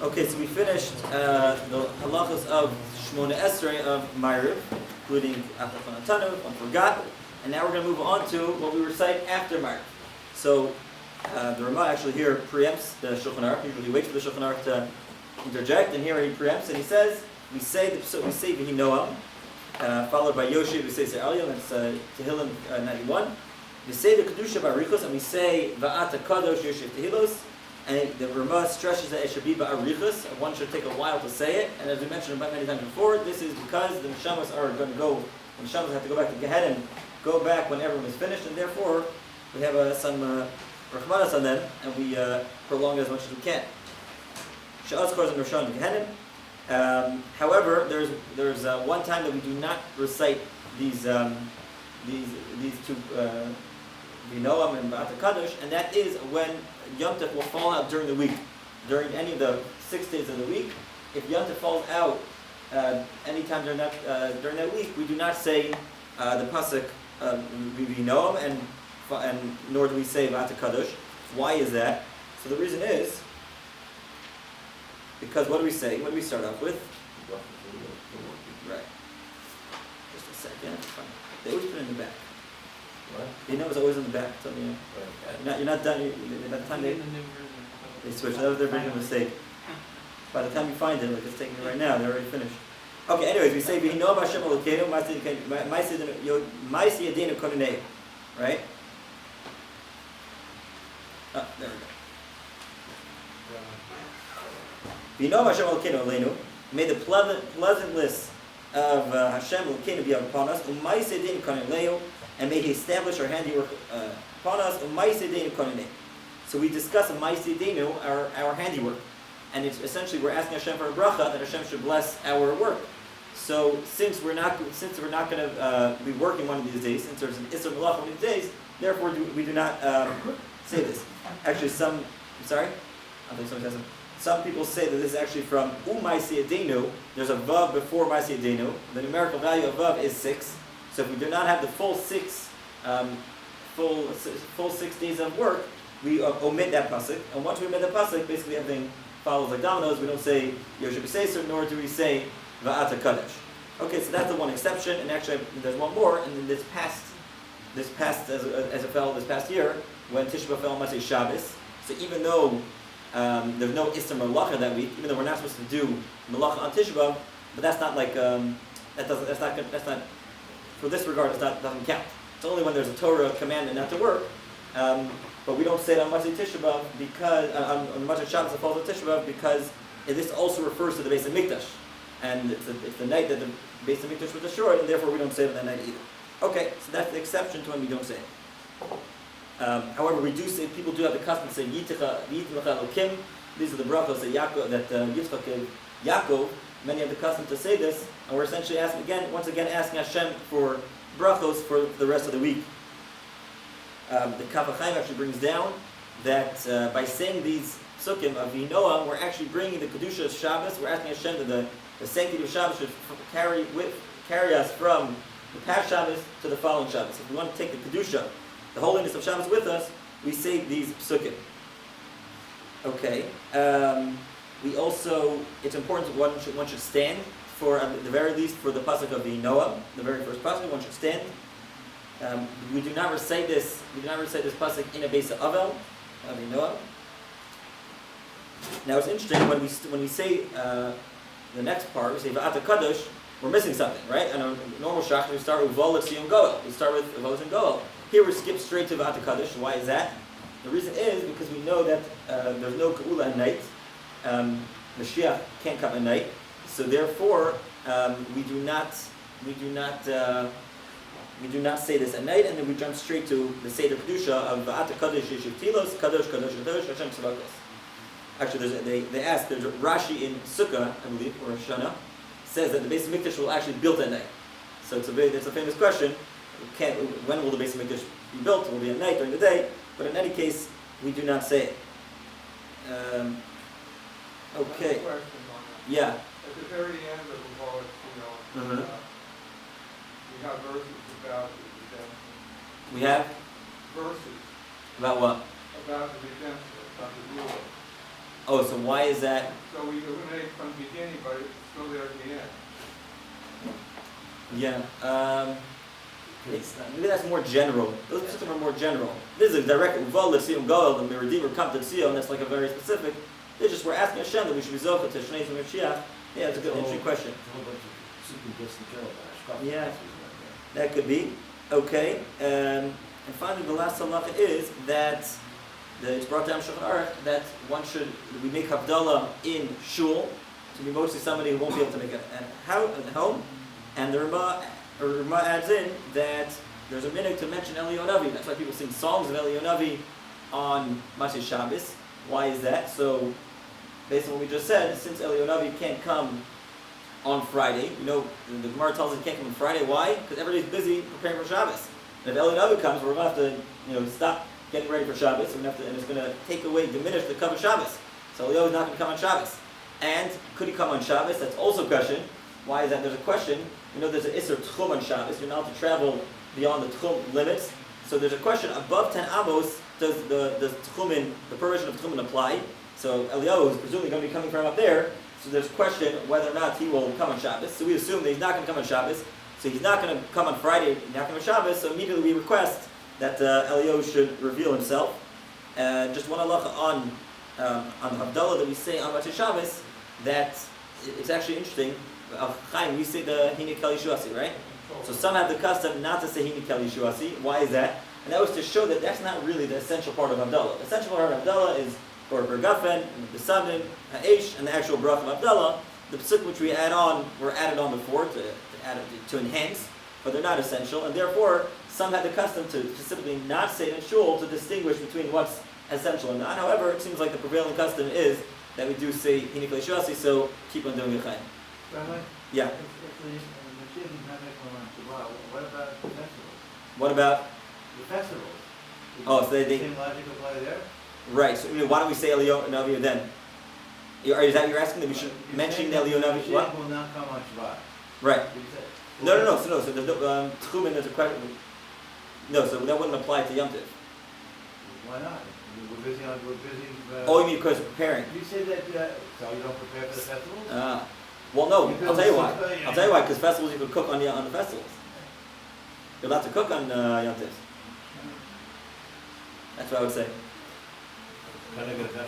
Okay, so we finished the halachos of Shmona Esrei of Ma'ariv, including After one forgot, and now we're going to move on to what we recite after Ma'ariv. So the Ramah actually here preempts the Shulchan Aruch. Usually he waits for the Shulchan Aruch to interject, and here he preempts and he says, we say Vihi Noam, followed by Yoshev B'Seter Eliyahu, that's Tehillim 91. We say the kedusha ba'arichos, and we say Va'ata Kadosh Yoshev Tehillos. And the Ramah stresses that it should be ba'arichos, and one should take a while to say it. And as we mentioned about many times before, this is because the neshamas are going to go, the neshamas have to go back to Gan Eden, go back when everyone is finished, and therefore we have some rachmanas on them, and we prolong it as much as we can. Sha'az chorz and Rishon to Gan Eden. However, there's one time that we do not recite these two Vihi Noam and Va'ata Kadosh, and that is when Yom Tov will fall out during the week, during any of the 6 days of the week. If Yom Tov falls out anytime during that week, we do not say the pasuk Vihi Noam, and nor do we say Va'ata Kadosh. Why is that? So the reason is because what do we say? What do we start off with? Right. Just a second. They always put it in the back. What? You know, it's always in the back. Tell me. You're not done. By the time they switch, that was their big mistake. By the time you find it, like it's taking it right now, they're already finished. Okay. Anyways, we say Vihi Noam Hashem Elokeinu Ma'aseh Yadeinu Kononei. Right? There we go. Vihi Noam Hashem Elokeinu Aleinu. May the pleasantness of Hashem Elokeinu be upon us. Ma'aseh Yadeinu Kononei. And may He establish our handiwork upon us. So we discuss our handiwork, and it's essentially we're asking Hashem for a bracha that Hashem should bless our work. So since we're not going to be working one of these days, since there's an Isser Malach one of these days, therefore we do not say this. Actually, some people say that this is actually from U'maisei Adenu. There's a vav before Maisei Adenu. The numerical value of vav is 6. So if we do not have the full 6 days of work, we omit that pasuk. And once we omit the pasuk, basically everything follows like dominoes. We don't say Yoshev B'Seter, nor do we say Va'ata Kadosh. Okay, so that's the one exception. And actually, there's one more. And then this past as it fell this past year, when Tisha B'Av fell on Motzei Shabbos. So even though there's no Isser Malacha that week, even though we're not supposed to do Malacha on Tisha B'Av, but that's not like that's not. For this regard, it doesn't count. It's only when there's a Torah commandment not to work. But we don't say it on Motzei Tisha B'Av because on Motzei Shabbos it falls on Tisha B'Av because this also refers to the base of Mikdash, and it's the night that the base of Mikdash was destroyed, and therefore we don't say it on that night either. Okay, so that's the exception to when we don't say it. However, we do say people do have the custom to say Yitcha Elokim. These are the brachos that Yitzchak gave Yaakov. Many have the custom to say this, and we're essentially once again asking Hashem for brachos for the rest of the week. The Kavanos actually brings down that by saying these pesukim of Vihi Noam, we're actually bringing the kedusha of Shabbos. We're asking Hashem that the sanctity of Shabbos should carry us from the past Shabbos to the following Shabbos. If we want to take the kedusha, the holiness of Shabbos with us, we say these pesukim. Okay. We also, it's important that one should stand for, at the very least, for the pasuk of Vihi Noam, the very first pasuk. One should stand. We do not recite this. We do not recite this pasuk in a base of Avel, Vihi Noam. Now it's interesting when we say the next part, we say Va'ata Kadosh. We're missing something, right? And a normal shach, we start with Vol Tziyun Goel. We start with Vol and Goel. Here we skip straight to Va'ata Kadosh. Why is that? The reason is because we know that there's no Geula at night. Mashiach can't come at night, so therefore we do not say this at night, and then we jump straight to the Seder kedusha of Va'ata Kadosh Yeshiv Tilos Kadosh Kadosh Kadosh Hashem Tzavakos. Actually, there's a Rashi in Sukkah, I believe, or Shana, says that the base of Mikdash will actually be built at night. So it's a famous question. When will the base of Mikdash be built? Will it be at night, during the day? But in any case, we do not say it. Okay. Yeah. At the very end of the Poet, we have verses about the redemption. We have? Verses About what? about the redemption, about the rule. Oh, so why is that? So we eliminate from the beginning, but it's still there at the end. Yeah. Maybe that's more general. Those pesukim are more general. This is a direct uval l'siyum goel, the redeemer come to tzio, and that's like a very specific. It's just we're asking Hashem that we should be zochah to Shnei Zim Mashiach. Yeah, it's a good, interesting question. Yeah, that could be. Okay. And finally, the last halacha is that it's brought down Shulchan Aruch that we make Havdalah in shul to be mostly somebody who won't be able to make it at home. And the Rama adds in that there's a minhag to mention Eliyahu HaNavi. That's why people sing songs of Eliyahu HaNavi on Motzei Shabbos. Why is that? So, based on what we just said, since Eliyahu HaNavi can't come on Friday, the Gemara tells us he can't come on Friday. Why? Because everybody's busy preparing for Shabbos. And if Eliyahu HaNavi comes, we're going to have to, stop getting ready for Shabbos. And it's going to diminish the cover Shabbos. So Eliyahu is not going to come on Shabbos. And could he come on Shabbos? That's also a question. Why is that? There's a question. There's an Isser Tchum on Shabbos. You're not allowed to travel beyond the Tchum limits. So there's a question, above 10 amos, does the prohibition of Tchumen apply? So Eliyahu is presumably going to be coming from up there. So there's a question whether or not he will come on Shabbos. So we assume that he's not going to come on Shabbos. So he's not going to come on Friday, he's not going to come on Shabbos. So immediately we request that Eliyahu should reveal himself. Just one halacha on the Havdalah that we say on Motzei Shabbos, that it's actually interesting. We say the Hini Kal Yishuasi, right? So some have the custom not to say Hini Kal Yishuasi. Why is that? And that was to show that that's not really the essential part of Havdalah. The essential part of Havdalah is for Bergafen, the Samim, Ha'esh, and the actual Brach of Havdalah. The pasuk which we add on were added on before to enhance, but they're not essential, and therefore some had the custom to specifically not say it in shul to distinguish between what's essential and not. However, it seems like the prevailing custom is that we do say Hini Kal Yishuasi, so keep on doing it. Yeah. What about the festivals? Oh, so they same logic apply there? Right. So why don't we say Eliyahu HaNavi then? Is that what you're asking, that we should mention Eliyahu HaNavi? What will not come on Shabbat? Right. No. So there's no Tchumen. There's a question. No, so that wouldn't apply to Yom Tov. Why not? We're busy. Oh, you mean because preparing? You say that so you don't prepare for the festivals? Well, no. I'll tell you why. Because festivals you can cook on the festivals. You're allowed to cook on Yom Tov. That's what I would say.